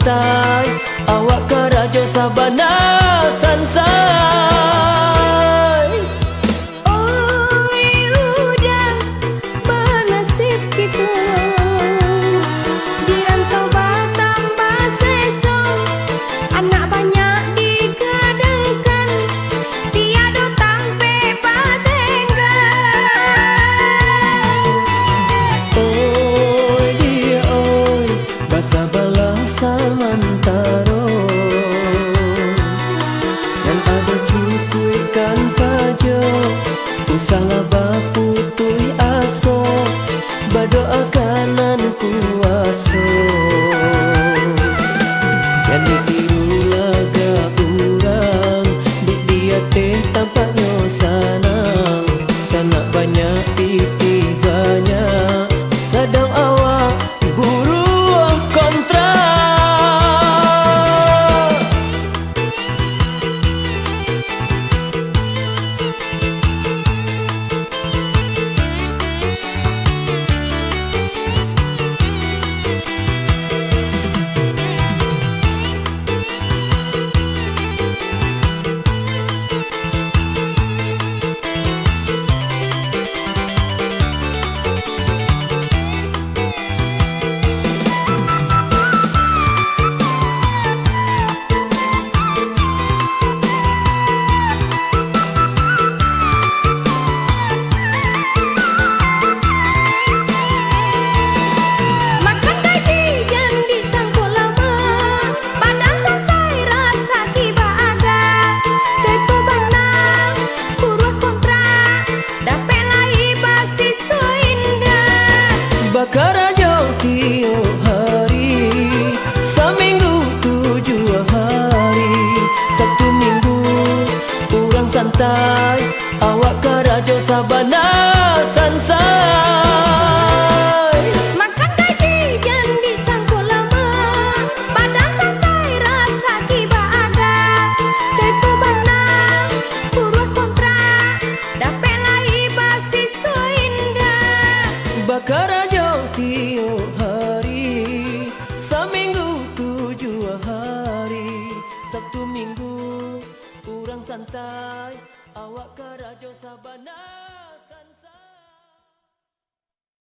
santai, awak karajo sabana sansai. Oi udah bernasib kita di rantau Batam Baseso, anak banyak digadangkan, tiada tampe batenggan. Oi dia oi, basa balang samantaro, yang ada cukuikan saja, usaha baputui aso, berdoa kanan kuaso. Yang ditiru laga urang, di dia teh tampaknya sanang, sanak banyak pipih banyak, sedang awak buruh kontra. Makan gaji jangan disangkut lama, badan selesai rasa tiba ada. Ceto banang, buruh kontrak, dapet lagi basis so indah. Bakarajo tiap hari, seminggu 7 hari, Sabtu Minggu kurang santai, awak karajo sabana sansai. Makan gaji jangan disangkut lama, badan selesai rasa tiba ada. Ceto banang, buruh kontrak, dapet lagi basis so indah. Bakarajo tiap hari, seminggu 7 hari, Sabtu Minggu kurang santai, awak karajo sabana.